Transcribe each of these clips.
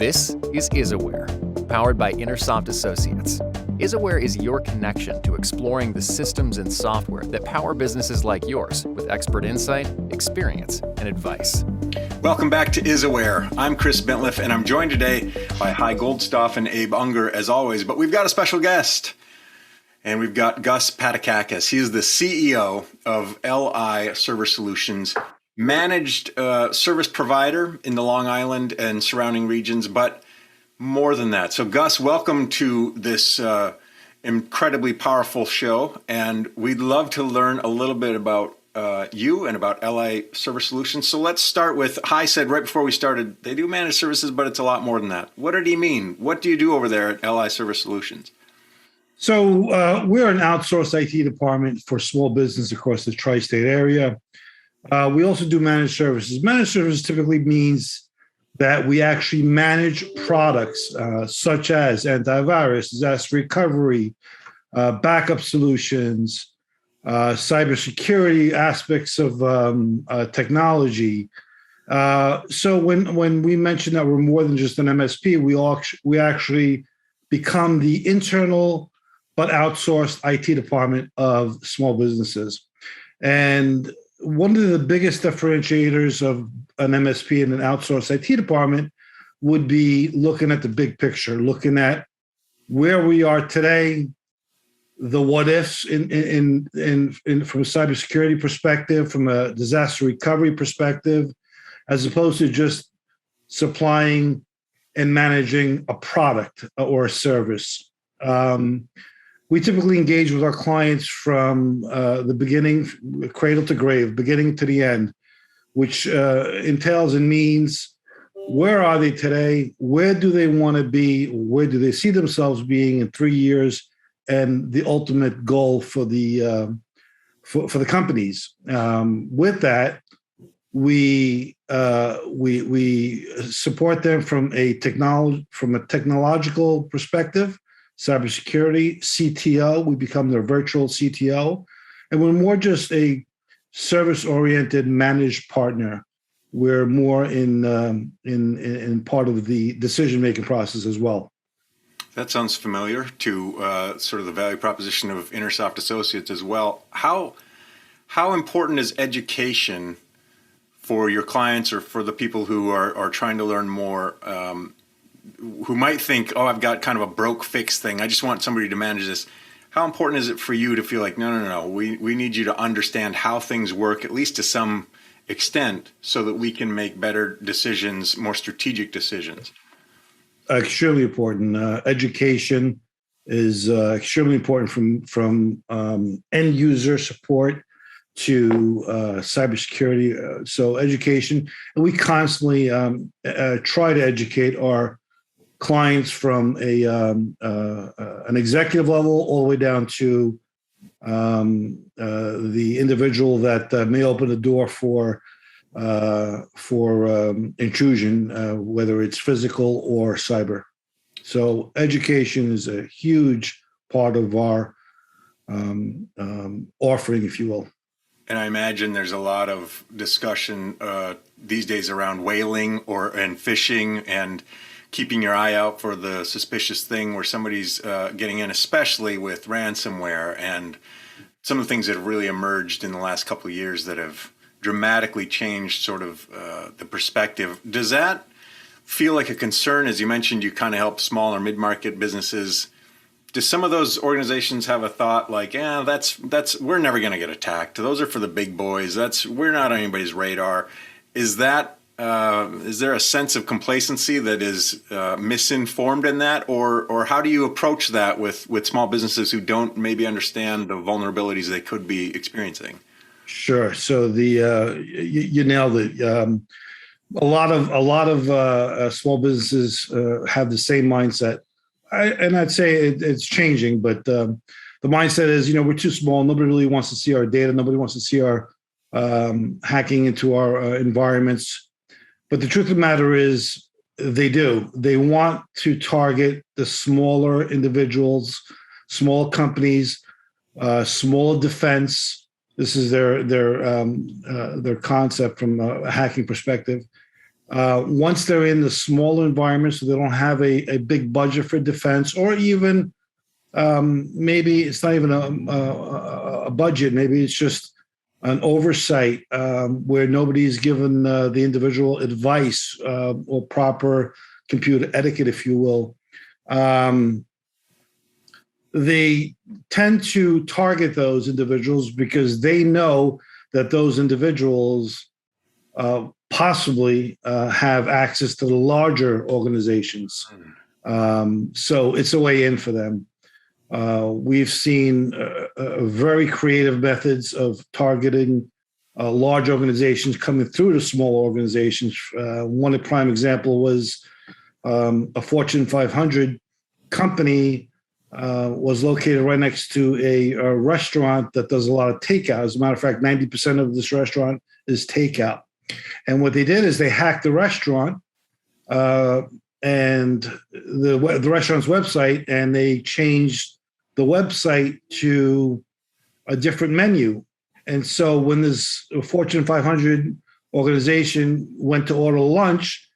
This is IsAware, powered by InterSoft Associates. IsAware is your connection to exploring the systems and software that power businesses like yours with expert insight, experience, and advice. Welcome back to IsAware. I'm Chris Bentliff, and I'm joined today by Hy Goldstoff and Abe Unger, as always. But we've got a special guest, and we've got Gus Patakakis. He is the CEO of LI Server Solutions, managed service provider in the Long Island and surrounding regions, but more than that. So Gus, welcome to this incredibly powerful show, and we'd love to learn a little bit about you and about LI Server Solutions. So let's start with, Hy said right before we started, they do managed services, but it's a lot more than that. What did he mean? What do you do over there at LI Server Solutions? So we're an outsourced IT department for small business across the tri-state area. We also do managed services. Managed services typically means that we actually manage products such as antivirus, disaster recovery, backup solutions, cybersecurity aspects of technology. So when we mention that we're more than just an MSP, we actually become the internal but outsourced IT department of small businesses. And one of the biggest differentiators of an MSP and an outsourced IT department would be looking at the big picture, looking at where we are today, the what ifs in from a cybersecurity perspective, from a disaster recovery perspective, as opposed to just supplying and managing a product or a service. We typically engage with our clients from the beginning, cradle to grave, beginning to the end, which entails and means where are they today? Where do they want to be? Where do they see themselves being in 3 years? And the ultimate goal for the companies. With that, we support them from a technological perspective. Cybersecurity, CTO, we become their virtual CTO. And we're more just a service-oriented managed partner. We're more in part of the decision-making process as well. That sounds familiar to sort of the value proposition of InterSoft Associates as well. How important is education for your clients or for the people who are trying to learn more, who might think, oh, I've got kind of a broke fix thing. I just want somebody to manage this. How important is it for you to feel like, no, we need you to understand how things work, at least to some extent, so that we can make better decisions, more strategic decisions? Extremely important. Education is extremely important from end user support to cybersecurity. So education, and we constantly try to educate our clients from an executive level all the way down to the individual that may open the door for intrusion, whether it's physical or cyber. So education is a huge part of our offering, if you will. And I imagine there's a lot of discussion these days around whaling and phishing and keeping your eye out for the suspicious thing where somebody's getting in, especially with ransomware and some of the things that have really emerged in the last couple of years that have dramatically changed sort of the perspective. Does that feel like a concern? As you mentioned, you kind of help small or mid-market businesses. Do some of those organizations have a thought like, that's we're never going to get attacked. Those are for the big boys. We're not on anybody's radar. Is there a sense of complacency that is misinformed in that, or how do you approach that with small businesses who don't maybe understand the vulnerabilities they could be experiencing? Sure. So you nailed it. A lot of small businesses have the same mindset, and I'd say it's changing. But the mindset is, we're too small. Nobody really wants to see our data. Nobody wants to see our hacking into our environments. But the truth of the matter is, they do. They want to target the smaller individuals, small companies, small defense. This is their concept from a hacking perspective. Once they're in the smaller environment, so they don't have a big budget for defense, or even maybe it's not even a budget, maybe it's just an oversight where nobody's given the individual advice or proper computer etiquette, if you will. They tend to target those individuals because they know that those individuals possibly have access to the larger organizations. So it's a way in for them. We've seen very creative methods of targeting large organizations coming through the small organizations. One prime example was a Fortune 500 company was located right next to a restaurant that does a lot of takeout. As a matter of fact, 90% of this restaurant is takeout. And what they did is they hacked the restaurant and the restaurant's website, and they changed the website to a different menu. And so when this Fortune 500 organization went to order lunch,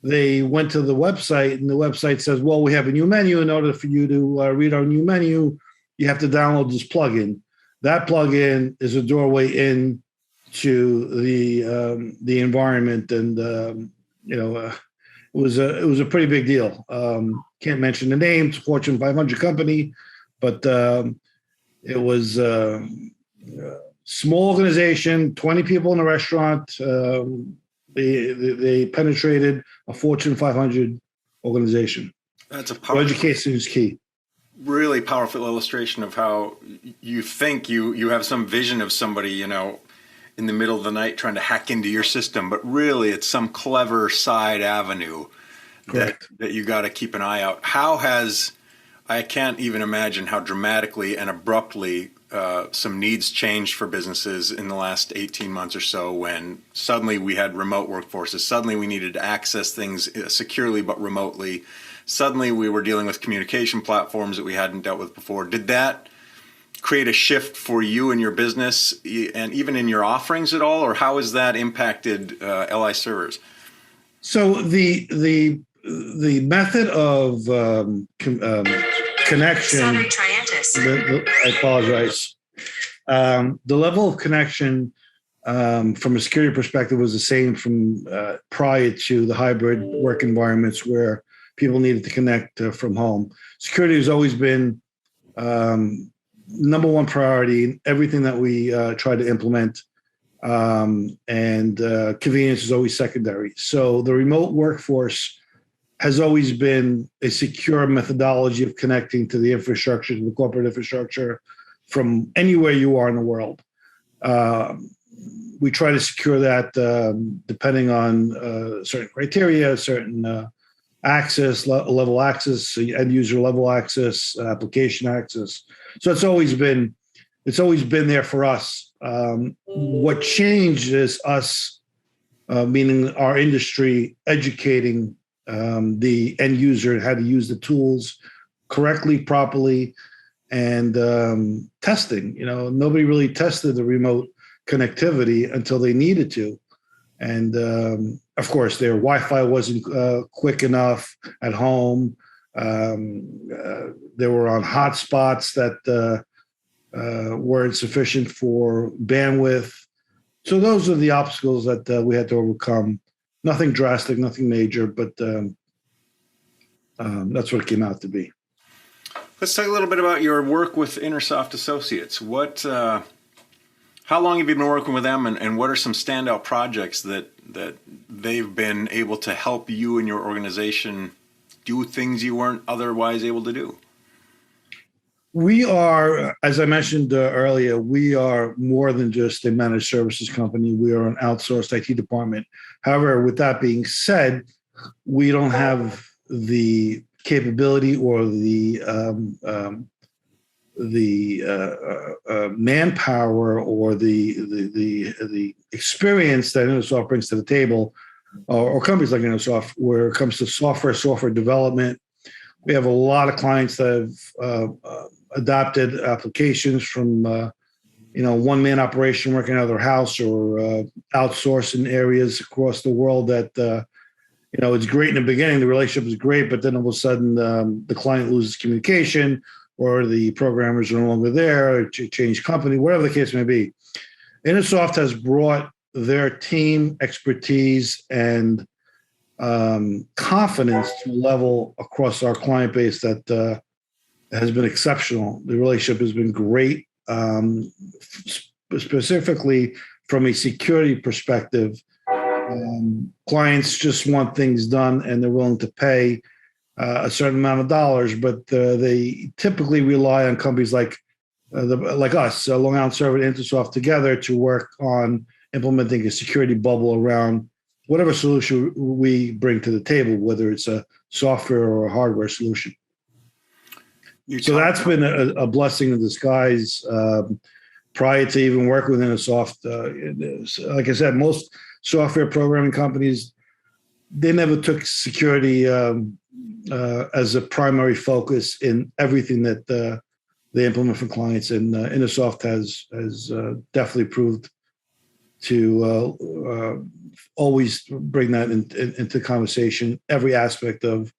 they went to the website, and the website says, well, we have a new menu. In order for you to read our new menu, you have to download this plugin. That plugin is a doorway in to the environment, and it was a pretty big deal. Can't mention the name. It's a Fortune 500 company, but it was a small organization, 20 people in the restaurant. They penetrated a Fortune 500 organization. That's a powerful, education is key. Really powerful illustration of how you think you have some vision of somebody, in the middle of the night trying to hack into your system, but really it's some clever side avenue that you got to keep an eye out. I can't even imagine how dramatically and abruptly some needs changed for businesses in the last 18 months or so, when suddenly we had remote workforces. Suddenly we needed to access things securely but remotely. Suddenly we were dealing with communication platforms that we hadn't dealt with before. Did that create a shift for you and your business, and even in your offerings at all, or how has that impacted LI servers? So the method of connection. I apologize. The level of connection from a security perspective was the same from prior to the hybrid work environments where people needed to connect from home. Security has always been number one priority in everything that we try to implement, and convenience is always secondary. So the remote workforce has always been a secure methodology of connecting to the infrastructure, to the corporate infrastructure from anywhere you are in the world. We try to secure that depending on certain criteria, certain access, level access, end user level access, application access. So it's always been there for us. What changed is us, meaning our industry, educating the end user how to use the tools correctly, properly, and testing. Nobody really tested the remote connectivity until they needed to. And of course, their Wi-Fi wasn't quick enough at home. They were on hotspots that weren't sufficient for bandwidth. So those are the obstacles that we had to overcome. Nothing drastic, nothing major, but that's what it came out to be. Let's talk a little bit about your work with InterSoft Associates. How long have you been working with them, and what are some standout projects that they've been able to help you and your organization do things you weren't otherwise able to do? We are, as I mentioned earlier, we are more than just a managed services company. We are an outsourced IT department. However, with that being said, we don't have the capability or the manpower or the experience that InterSoft brings to the table, or companies like InterSoft, where it comes to software development. We have a lot of clients that have adopted applications from one-man operation working out of their house, or outsourced in areas across the world that it's great in the beginning, the relationship is great, but then all of a sudden the client loses communication, or the programmers are no longer there, or change company, whatever the case may be. InterSoft has brought their team expertise and confidence to a level across our client base that has been exceptional. The relationship has been great, specifically from a security perspective. Clients just want things done, and they're willing to pay a certain amount of dollars, but they typically rely on companies like us, Long Island Server and InterSoft together, to work on implementing a security bubble around whatever solution we bring to the table, whether it's a software or a hardware solution. So that's been a blessing in disguise. Prior to even working with InterSoft, like I said, most software programming companies, they never took security as a primary focus in everything that they implement for clients, and InterSoft has definitely proved to always bring that into conversation, every aspect of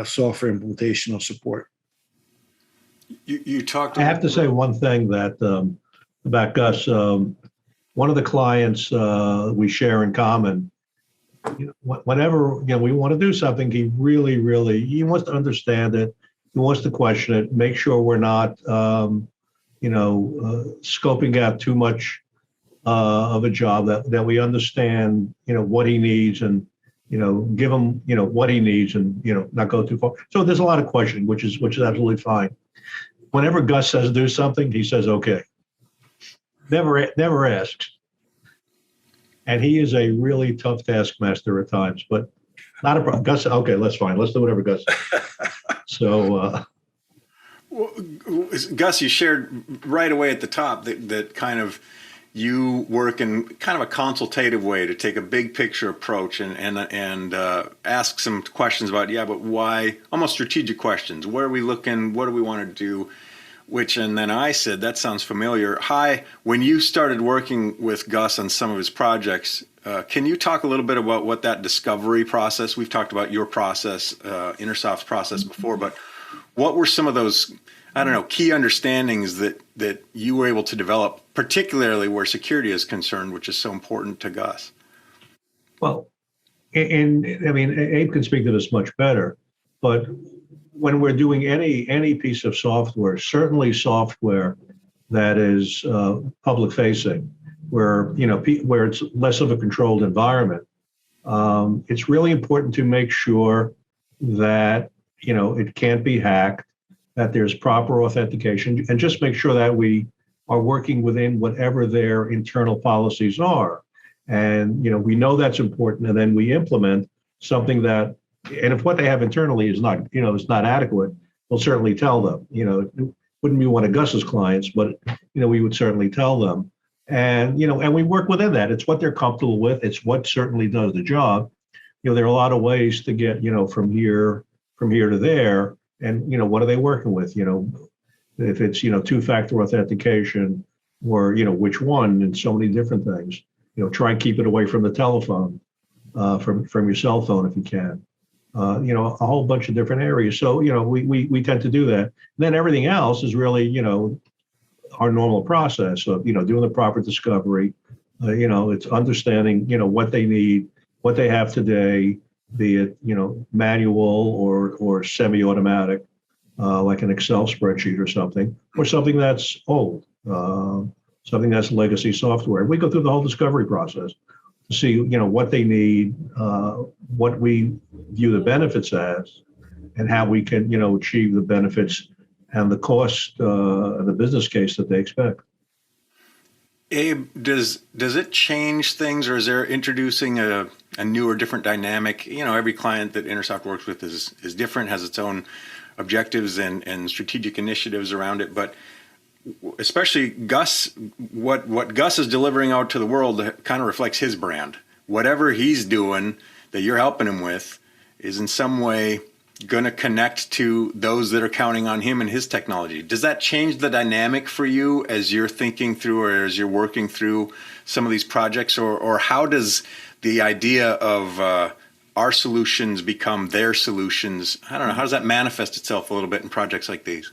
software implementation or support. You talked. I have to say one thing that about Gus. One of the clients we share in common. Whenever we want to do something, he really he wants to understand it. He wants to question it. Make sure we're not, scoping out too much of a job. That we understand, what he needs, and give him, what he needs, and not go too far. So there's a lot of questioning, which is absolutely fine. Whenever Gus says do something, he says okay. Never asks. And he is a really tough taskmaster at times, but not a problem. Gus, okay, that's fine. Let's do whatever Gus says. So, well, Gus, you shared right away at the top that kind of you work in kind of a consultative way to take a big picture approach and ask some questions about, but why, almost strategic questions. Where are we looking? What do we want to do? And then I said, that sounds familiar. Hi, when you started working with Gus on some of his projects, can you talk a little bit about what that discovery process, we've talked about your process, InterSoft's process before, but what were some of those, key understandings that you were able to develop, particularly where security is concerned, which is so important to Gus? Well, and Abe can speak to this much better, but when we're doing any piece of software, certainly software that is public facing, where where it's less of a controlled environment, it's really important to make sure that it can't be hacked, that there's proper authentication, and just make sure that we are working within whatever their internal policies are. And we know that's important, and then we implement something that. And if what they have internally is not, is not adequate, we'll certainly tell them. It wouldn't be one of Gus's clients, but we would certainly tell them. And and we work within that. It's what they're comfortable with. It's what certainly does the job. There are a lot of ways to get from here to there. And what are they working with? If it's two-factor authentication, or which one, and so many different things. Try and keep it away from the telephone, from your cell phone if you can. A whole bunch of different areas. So, we tend to do that. And then everything else is really, our normal process of, doing the proper discovery. It's understanding, what they need, what they have today, be it, manual or semi-automatic, like an Excel spreadsheet or something that's old, something that's legacy software. We go through the whole discovery process to see, what they need, what we view the benefits as, and how we can, achieve the benefits and the cost and the business case that they expect. Abe, does it change things, or is there introducing a new or different dynamic? Every client that InterSoft works with is different, has its own objectives and strategic initiatives around it, but especially Gus, what Gus is delivering out to the world kind of reflects his brand. Whatever he's doing that you're helping him with is in some way going to connect to those that are counting on him and his technology. Does that change the dynamic for you as you're thinking through, or as you're working through some of these projects, or how does the idea of our solutions become their solutions. I don't know. How does that manifest itself a little bit in projects like these?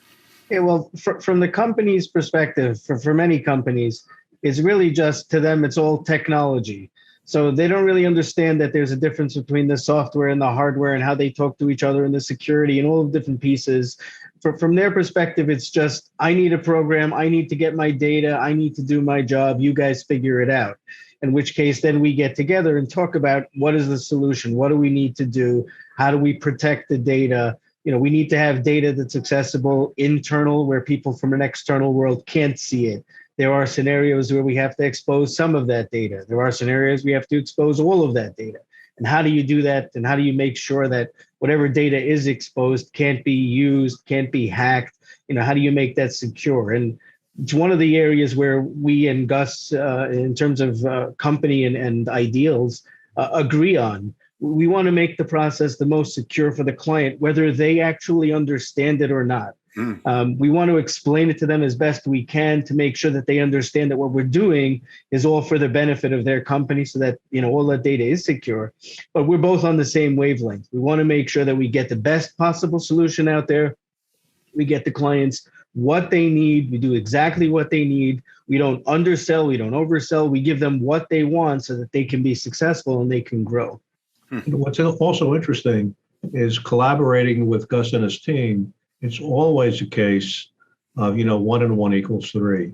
Yeah, well, from the company's perspective, for many companies, it's really just to them, it's all technology. So they don't really understand that there's a difference between the software and the hardware and how they talk to each other and the security and all the different pieces. From their perspective, it's just, I need a program, I need to get my data, I need to do my job, you guys figure it out. In which case, then we get together and talk about what is the solution, what do we need to do, how do we protect the data. We need to have data that's accessible internal where people from an external world can't see it. There are scenarios where we have to expose some of that data. There are scenarios we have to expose all of that data. And how do you do that? And how do you make sure that whatever data is exposed can't be used, can't be hacked? How do you make that secure? And it's one of the areas where we and Gus, in terms of company and ideals, agree on. We want to make the process the most secure for the client, whether they actually understand it or not. We want to explain it to them as best we can to make sure that they understand that what we're doing is all for the benefit of their company so that, all that data is secure. But we're both on the same wavelength. We want to make sure that we get the best possible solution out there. We get the clients what they need. We do exactly what they need. We don't undersell. We don't oversell. We give them what they want so that they can be successful and they can grow. What's also interesting is collaborating with Gus and his team. It's always a case of, 1 and 1 equals 3.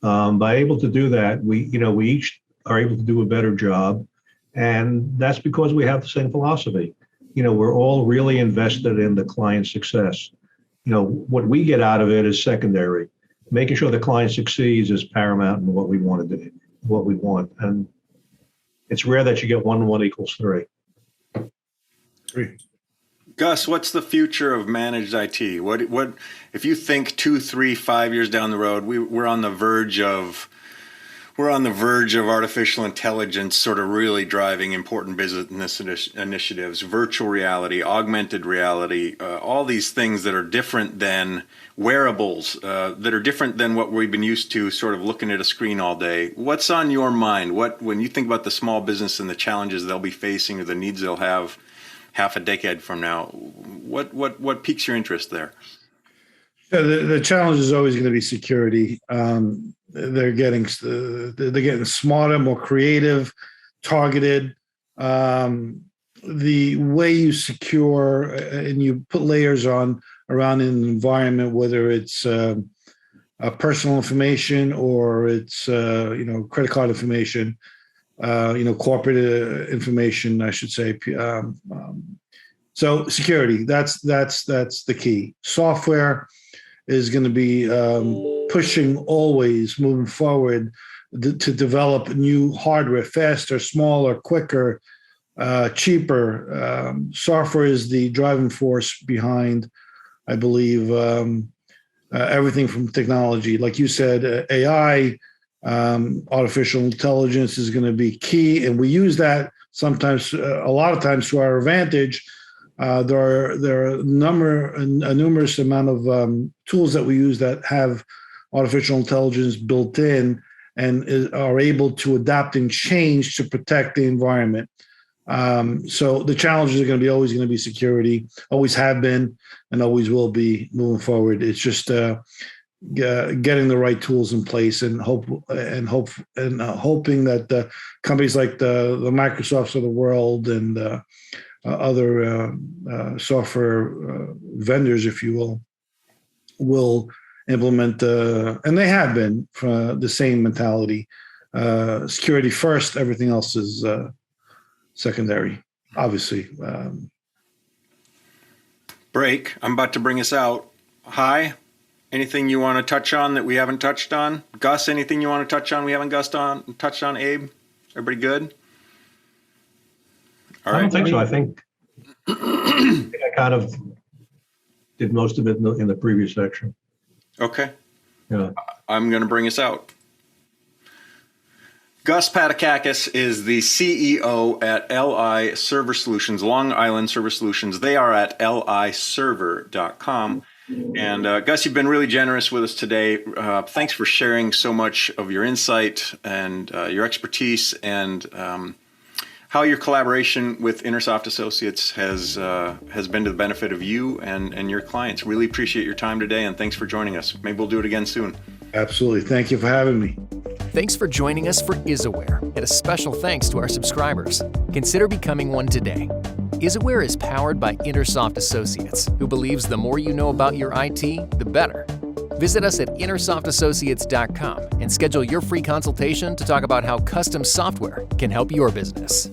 By able to do that, we each are able to do a better job. And that's because we have the same philosophy. We're all really invested in the client's success. What we get out of it is secondary. Making sure the client succeeds is paramount in what we want to do, what we want. And it's rare that you get 1 and 1 equals 3. Gus, what's the future of managed IT? What if you think 2, 3, 5 years down the road, we're on the verge of artificial intelligence sort of really driving important business initiatives, virtual reality, augmented reality, all these things that are different than wearables, that are different than what we've been used to, sort of looking at a screen all day. What's on your mind? When you think about the small business and the challenges they'll be facing or the needs they'll have half a decade from now, what piques your interest there? The challenge is always going to be security. They're getting smarter, more creative, targeted. The way you secure and you put layers on around an environment, whether it's personal information or it's credit card information, corporate information, I should say. So security, that's the key. Software is going to be pushing always moving forward to develop new hardware faster, smaller, quicker, cheaper. Software is the driving force behind, I believe, everything from technology. Like you said, AI, artificial intelligence is going to be key. And we use that sometimes, a lot of times to our advantage. There are a numerous amount of tools that we use that have artificial intelligence built in and are able to adapt and change to protect the environment. So the challenges are always going to be security, always have been, and always will be moving forward. It's just getting the right tools in place and hoping that the companies like the Microsofts of the world and other software vendors, if you will implement, and they have been, the same mentality. Security first, everything else is secondary, obviously. Break. I'm about to bring us out. Hi. Anything you want to touch on that we haven't touched on? Gus, anything you want to touch on we haven't touched on? Abe? Everybody good? All right. I don't think so. I think I kind of did most of it in the previous section. Okay. Yeah. I'm going to bring us out. Gus Patakakis is the CEO at LI Server Solutions, Long Island Server Solutions. They are at liserver.com. And Gus, you've been really generous with us today. Thanks for sharing so much of your insight and your expertise. And how your collaboration with InterSoft Associates has been to the benefit of you and your clients. Really appreciate your time today, and thanks for joining us. Maybe we'll do it again soon. Absolutely. Thank you for having me. Thanks for joining us for IsAware, and a special thanks to our subscribers. Consider becoming one today. IsAware is powered by InterSoft Associates, who believes the more you know about your IT, the better. Visit us at InterSoftAssociates.com and schedule your free consultation to talk about how custom software can help your business.